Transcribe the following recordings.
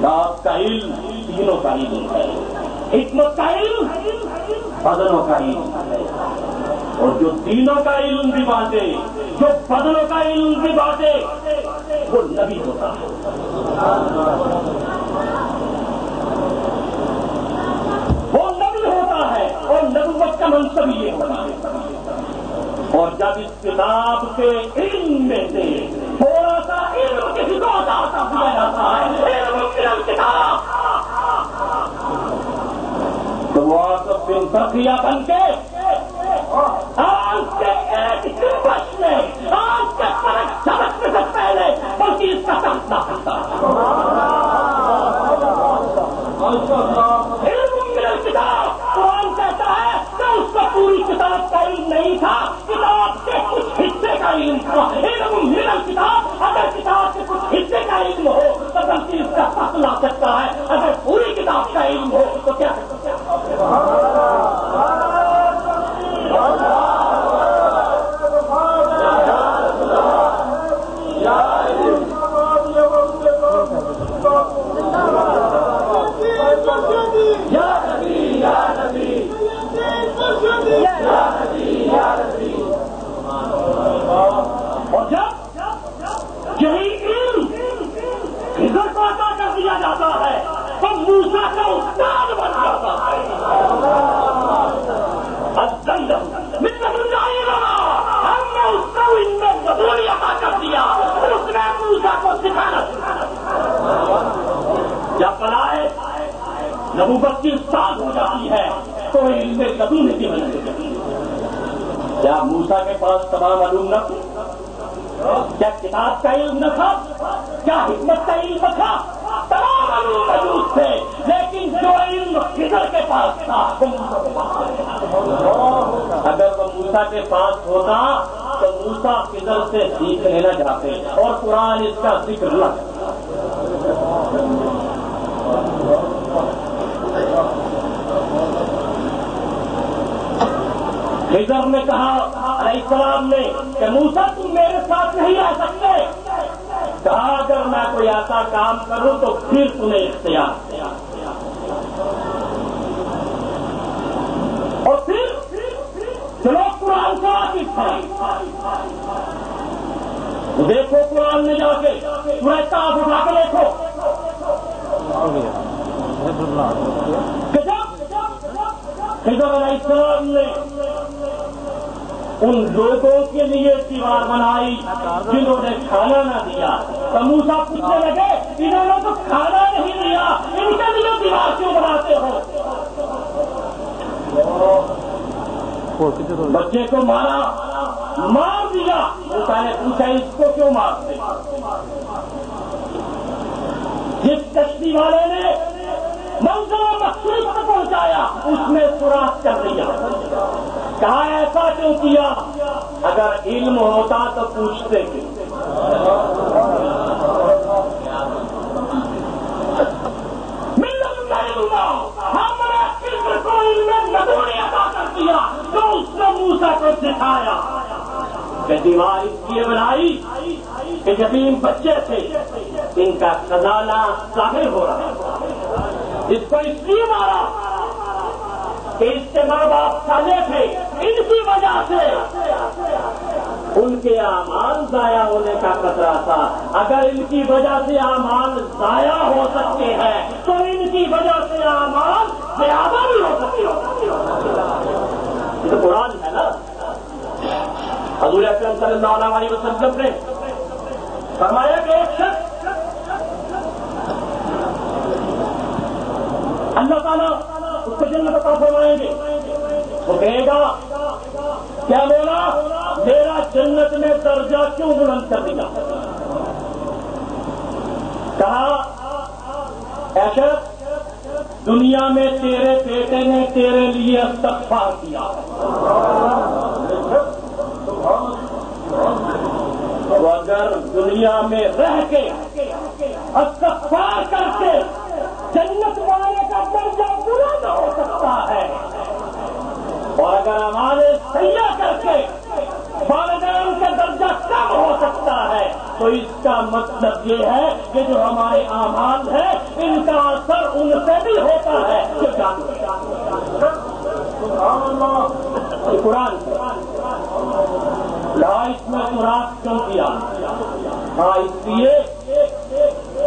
کتاب کا علم تینوں کا علم ہے، حکمت کا علم بدنوں کا علم ہے، اور جو دینوں کا علم بھی بانٹے، جو بدنوں کا علم بھی بانٹے، وہ نبی ہوتا ہے۔ وہ نبی ہوتا ہے، اور نبوت کا منصب یہ ہوتا ہے۔ اور جب اس کتاب کے علم میں سے تھوڑا سا علم کسی کو عطا دیا جاتا ہے، علم من الکتاب، تو وہ آصف بن برقیہ بن کے آج کے ایک دن میں، آج کے فرق جھپکنے سے پہلے بلکہ اس کا سامنا کرتا ہے۔ علم من الکتاب، قرآن کہتا ہے کہ اس کو پوری کتاب کا علم نہیں تھا، کتاب کے کچھ حصے کا علم تھا۔ علم من الکتاب، اگر کتاب کے کچھ حصے کا علم ہو تو بلکہ اس کا فرق لا سکتا ہے، اگر پوری کتاب کا علم ہو تو کیا کر سکتا ہے؟ اور جب یہی علم خضر کو عطا کر دیا جاتا ہے تو موسیٰ کا استاد بن جاتا ہے۔ ہم نے اس کو ان میں زبور عطا کر دیا، اس نے موسیٰ کو سکھانا۔ جب بلائے نبوت کی استاد ہو جاتی ہے تو علم لدن کی وجہ سے کیا موسیٰ کے پاس تمام علوم نہ تھے؟ کیا کتاب کا علم نہ تھا؟ کیا حکمت کا علم تھا؟ تمام علوم موجود تھے، لیکن جو علم خضر کے پاس تھا وہ موسیٰ کے پاس۔ اگر وہ موسیٰ کے پاس ہوتا تو موسیٰ خضر سے سیکھ لینا چاہتے، اور قرآن اس کا ذکر نہ کرتا۔ خضر نے کہا علیہ السلام نے کہ موسیٰ تم میرے ساتھ نہیں رہ سکتے، کہا اگر میں کوئی ایسا کام کروں تو پھر تمہیں اختیار، اور پھر چلو قرآن سے واقف ہے، دیکھو قرآن میں جا کے سورہ کہف اٹھا کے دیکھو خضر علیہ السلام نے ان لوگوں کے لیے دیوار بنائی جنہوں نے کھانا نہ دیا، تو موسیٰ پوچھنے لگے انہوں نے تو کھانا نہیں دیا، ان کے لیے دیوار کیوں بناتے ہو؟ بچے کو مارا، مار دیا، موسیٰ نے پوچھا اس کو کیوں مارتے؟ جس کشتی والے نے منزل مقصود تک پہنچایا اس نے سوراخ کر دیا، کہا ایسا کیوں کیا؟ اگر علم ہوتا تو پوچھتے کیوں؟ ہم نے خضر کو علم لدنی عطا کر دیا تو اس نے موسیٰ کو سکھایا کہ دیوار اس لیے بنائی کہ یتیم بچے تھے، ان کا خزانہ ظاہر ہو رہا ہے، اس کو اس لیے مارا کہ اس کے ماں باپ صالح تھے، ان کی وجہ سے ان کے اعمال ضائع ہونے کا خطرہ تھا، اگر ان کی وجہ سے اعمال ضائع ہو سکتے ہیں تو ان کی وجہ سے اعمال زیادہ بھی ہو سکتے ہیں۔ یہ تو قرآن ہے نا۔ حضور اکرم صلی اللہ علیہ وسلم نے فرمایا کہ ایک شخص اللہ تعالیٰ اس کو جنت عطا فرمائیں گے، وہ کہے گا کیا مولا میرا جنت میں درجہ کیوں بلند کر دیا؟ کہا اے شخص دنیا میں تیرے بیٹے نے تیرے لیے استغفار کیا، تو اگر دنیا میں رہ کے استغفار کر کے جنت والے کا درجہ بلند ہو سکتا ہے، اور اگر ہمارے سیاح کر کے والدین کا درجہ کم ہو سکتا ہے، تو اس کا مطلب یہ ہے یہ جو ہمارے اعمال ہیں ان کا اثر ان سے بھی ہوتا ہے جو جانور قرآن لا اس میں مراد کیوں کیا؟ ہاں اس لیے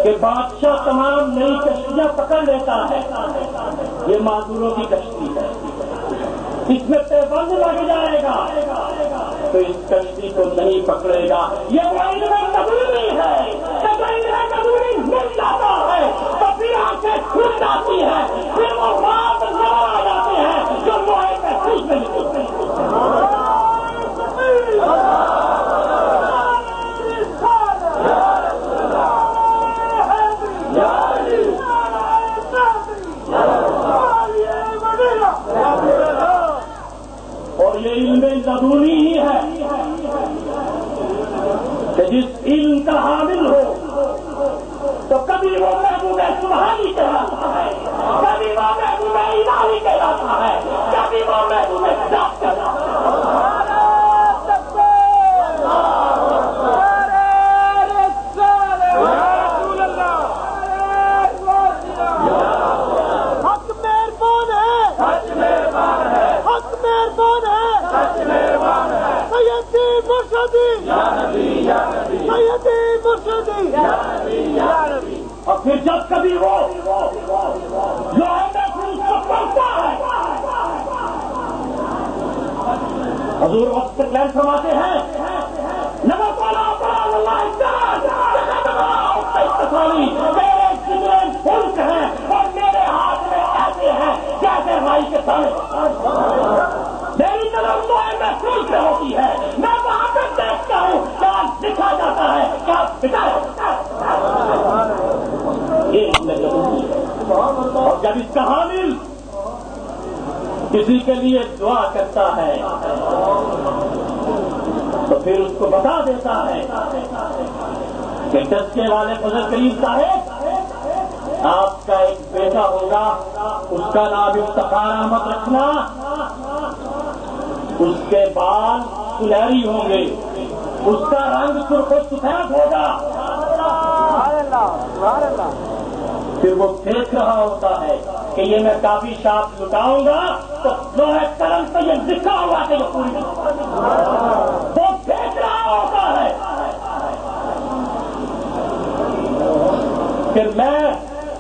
کہ بادشاہ تمام نئی کشتیاں پکڑ لیتا ہے، یہ معذوروں کی کشتی ہے، اس میں پیبند لگ جائے گا تو اس کشتی کو نہیں پکڑے گا۔ یہ وہ علم قبولی ہے، جب علم قبولی مل جاتا ہے تو پھر آنکھیں کھل جاتی ہے، پھر وہ بات نظر آ جاتے ہیں جو وہ محسوس نہیں ہوتے۔ اور یہ علم لدنی ہی ہے کہ جس علم کا حامل ہو تو کبھی وہ محبوب سبحانی کہلاتا ہے، کبھی وہ محبوب الہی کہلاتا ہے، کبھی وہ محبوب ذات کہلاتا ہے۔ اور پھر جب کبھی وہ جو ہے محفوظ کو پڑھتا ہے، حضور وقت سے کلین فرماتے ہیں نمک والا میرے جتنے ملک ہیں اور میرے ہاتھ میں ایسے ہیں جیسے رائی کے دانے، میری طرف تو محفوظ سے ہوتی ہے، میں وہاں پہ دیکھتا ہوں کیا لکھا جاتا ہے، کیا بتایا جاتا ہے۔ یہ ہم نے ضروری ہے۔ اور جب اس کا حامل کسی کے لیے دعا کرتا ہے تو پھر اس کو بتا دیتا ہے کہ ٹسکے والے فضل کریم صاحب آپ کا ایک بیٹا ہوگا، اس کا نام افتخار احمد رکھنا، اس کے بال سنہری ہوں گے، اس کا رنگ سرخ و سفید ہوگا۔ پھر وہ دیکھ رہا ہوتا ہے کہ یہ میں کافی شاپ لٹاؤں گا تو لوہے قلم سے یہ لکھا ہوا کہ یہ پوری وہ دیکھ رہا ہوتا ہے۔ پھر میں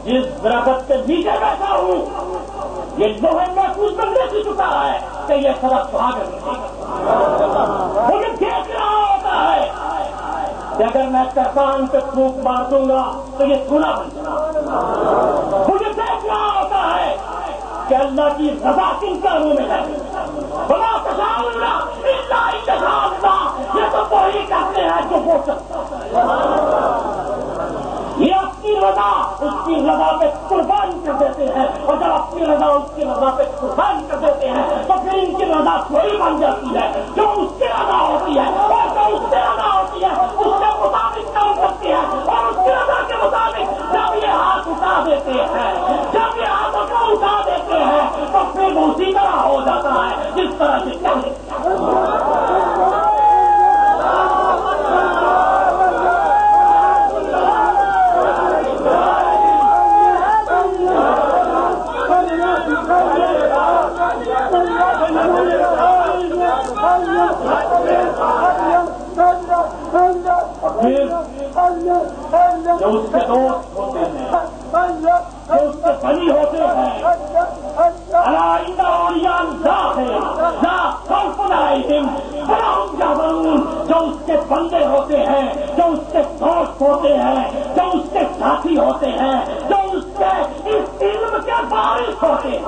جس درخت کے نیچے بیٹھا ہوں یہ لوہے محفوظ بننے سے چکا ہے کہ یہ سڑک بھاگ مجھے دیکھ رہا ہوتا ہے کہ اگر میں کسان پہ پھونک مار دوں گا تو یہ سونا بن جائے۔ مجھے دیکھ رہا ہوتا ہے کہ اللہ کی رضا کن کاموں میں ہے، بلا تشاؤن الا انشاء اللہ، یہ تو وہی کرتے ہیں جو وہ کرتا ہے۔ یہ اپنی رضا اس کی رضا پہ قربان کر دیتے ہیں، اور جب اپنی رضا اس کی رضا پہ قربان کر دیتے ہیں تو پھر ان کی رضا تھوڑی بن جاتی ہے، جو اس کی رضا ہوتی ہے اور جو اس کی رضا ہوتی ہے اس کے مطابق کام کرتی ہے، اور اس کی رضا کے مطابق جب یہ ہاتھ اٹھا دیتے ہیں، جب یہ ہاتھوں کو اٹھا دیتے ہیں تو پھر وہ اسی طرح ہو جاتا ہے جس طرح سے چاہے۔ جو اس کے دوست ہوتے ہیں، جو اس کے بنی ہوتے ہیں، جو اس کے بندے ہوتے ہیں، جو اس کے دوست ہوتے ہیں، جو اس کے ساتھی ہوتے ہیں، جو اس کے اس علم کے بارش ہوتے ہیں،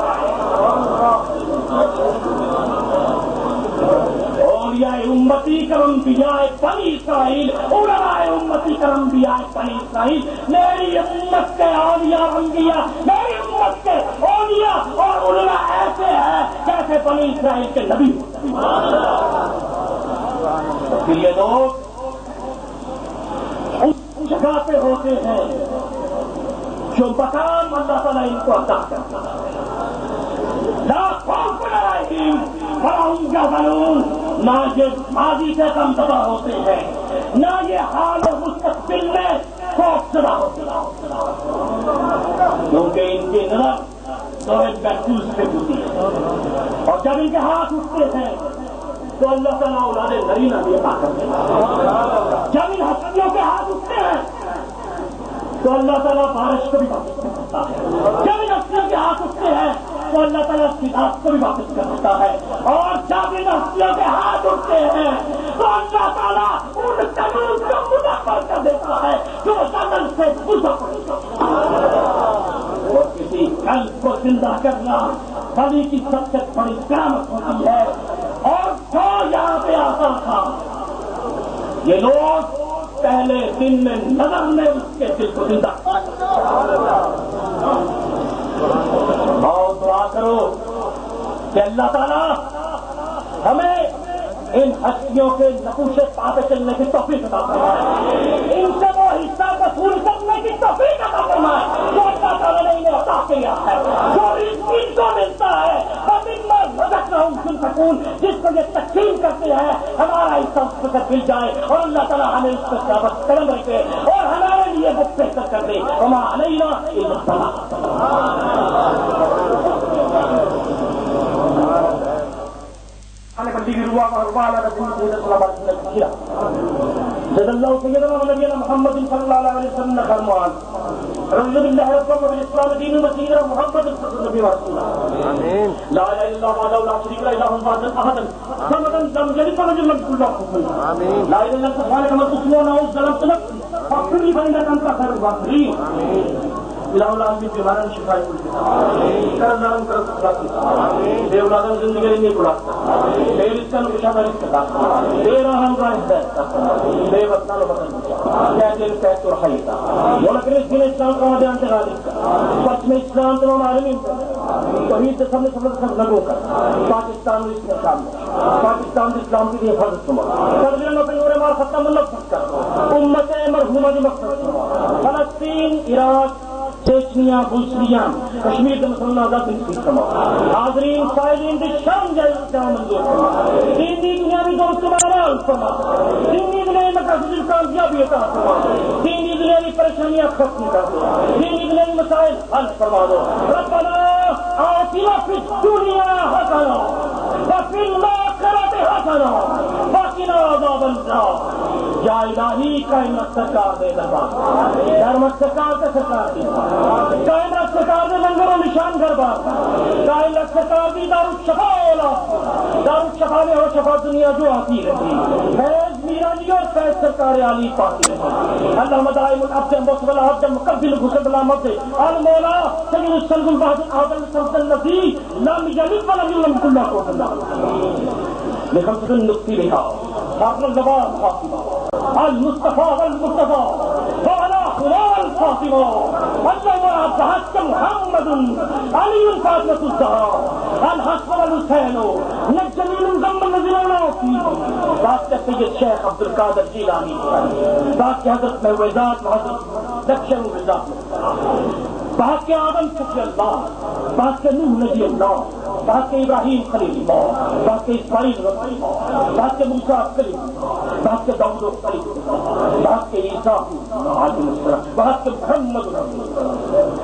اولیاء امتی کرم انبیاء بنی اسرائیل، علماء امتی کرم انبیاء بنی اسرائیل، میری امت کے اولیاء انبیاء، میری امت کے اولیاء اور علماء ایسے ہیں جیسے بنی اسرائیل کے نبی ہوتے ہیں۔ پھر یہ لوگ اس جگہ پہ ہوتے ہیں جو مقام اللہ تعالیٰ ان کو عطا کرتا ہے۔ لا خوف علیہم ولا هم یحزنون، نہ یہ ماضی سے کم دبا ہوتے ہیں، نہ یہ حال مستقبل میں خوف زدہ ہوتے ہیں، کیونکہ ان کی نظر سورج محفوظ پہ ہوتی ہے، اور جب ان کے ہاتھ اٹھتے ہیں تو اللہ تعالیٰ اولاد نرینہ بھی عطا کرتے ہیں۔ جب ان ہستیوں کے ہاتھ اٹھتے ہیں تو اللہ تعالیٰ بارش کو بھی واپس کر دیتا ہے، جب ان ہستیوں کے ہاتھ اٹھتے ہیں تو اللہ تعالیٰ سیلاب کو بھی واپس کر دیتا ہے، اور جب ان ہستیوں کے ہاتھ اٹھتے ہیں تو اللہ تعالیٰ ان قانون کو مدبر کر دیتا ہے جو شکل سے گزر اور کسی قلب کو زندہ کرنا بڑی کی سب سے بڑی کرامت ہوتی ہے۔ اور جو یہاں پہ آتا تھا یہ لوگ پہلے دن میں نظر میں اس کے دل کو زندہ، اور دعا کرو کہ اللہ تعالیٰ ہمیں ان ہستیوں کے نقوش پا پہ چلنے کی توفیق عطا فرمائے، ان سے وہ حصہ وصول کرنے کی توفیق عطا فرمائے جو اللہ تعالیٰ نے انہیں عطا کیا ہے، جو ان کو ملتا ہے سکون جس کو یہ تقسیم کرتے ہیں ہمارا حصہ اس کو مل جائے، اور اللہ تعالیٰ ہمیں اس پر ثابت قدم رکھے اور ہمارے لیے وہ بہتر کر دے۔ وما علینا الا البلاغ۔ جزا اللہ سیدنا ونبینا محمد صلی اللہ علیہ وسلم فرمان رضی اللہ ربنا بالاسلام دین المسیح محمد النبی رسول آمین لا الہ الا اللہ وحدہ لا شریک له الہ الواحد الاحد الصمد لم یلد ولم یولد ولم یکن له آمین لا الہ الا انت سبحانک ما تسمون او ظلمت نفسی فاغفر لي فانک انت خیر الغافرین الہ العالمین بیماران شفائی کرزان کرزان بے اولادان زندگی نہیں بڑھاتا، بے رزقان کشادہ رزق داتا، بے راہم راہ ہدایت داتا، بے وطنان وطن کہتے ہیں کہتے اور حیطا ملک رزقین اسلام کا مدیان سے غالب کا پچھ میں اسلام تمام عالمین کا توحید سے سب نے سب لگوں کا پاکستان میں اس میں شامل پاکستان سے اسلام کی حفاظت کما سرزیان و پنور مار ختم اللہ کر امت مرحومہ دی مقصد کما فلسطین عراق چیچنیا بوسنیا کشمیر کے مسلمان آزاد نصیب فرما حاضرین سائلین کی شان جائے منظور فرما دینی دنیاوی دوست ہمارا فرما دینی دنیاوی مقاصد کامیابی عطا فرما دینی دنیاوی پریشانیاں ختم کر دو دینی دنیاوی مسائل حل فرما دو ربنا آتنا فی الدنیا حسنہ وفی الآخرۃ حسنہ وقنا عذاب النار۔ یا الہی کائنات سرکار دے دربار دھرمت سرکار کے سرکار دی کائنات سرکار دے لنگر و نشان دربار کائنات سرکار دی دارالشفا دارالشفا میں ہو شفا دنیا جو آتی رہتی فیض میرانی اور فیض سرکار علی پاتی رہتی اللہ دائم العبد مصطفی العبد مقبل حسن الامت المولا سید السلم البحر اعظم الصمد النبی لم یلد ولم یولد ولم یکن له لخمسة النقطی بها حاکم الزبان حاکمہ المصطفى والمصطفى وعلى خلال الفاطمة الله أبهت محمد علي فاطمة الزهراء الحسن والحسين نجمين ضم النزلون فيه بات سيد شیخ عبد القادر جیلانی بات کے حضرت محوزات حضرت دکشن وزات بات کے آدم صفی اللہ بات کے نوح نبی اللہ بات کے ابراہیم خلیل اللہ بات کے اسماعیل رسول اللہ بات کے موسیٰ کلیم بات کے داؤد و کلیم بات کے عیسیٰ علیہ السلام بات کے محمد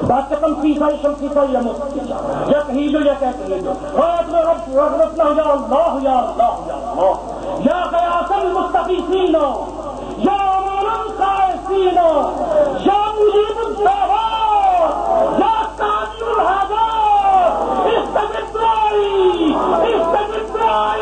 بات کے تمسیسہ شمسیسہ یا مصطفیہ یا کہیلو یا کہیلو رات میں رب یا اللہ یا اللہ یا اللہ یا غیاث المستغیثین یا امان الخائفین یا مجیب الدعوات یا قاضی الحاجات استجب دعائی استجب دعائی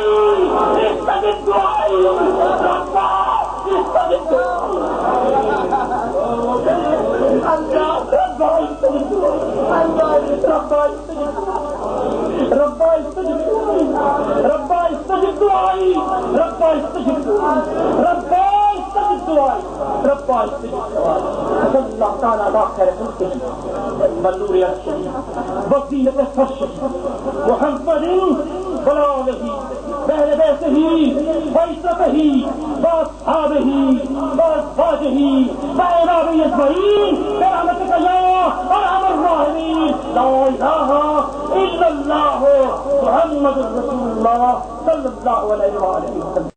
استجب دعائی ربا استجب دعائی ربا استجب اللہ تعالیٰ باخر خلقه والنور الشريف وزينة الفرش محمد وآله بأهل بيته وعترته وأصحابه وأزواجه وعباده أجمعين برحمتك يا أرحم الراحمين لا إله إلا الله محمد رسول الله صلى الله عليه وسلم۔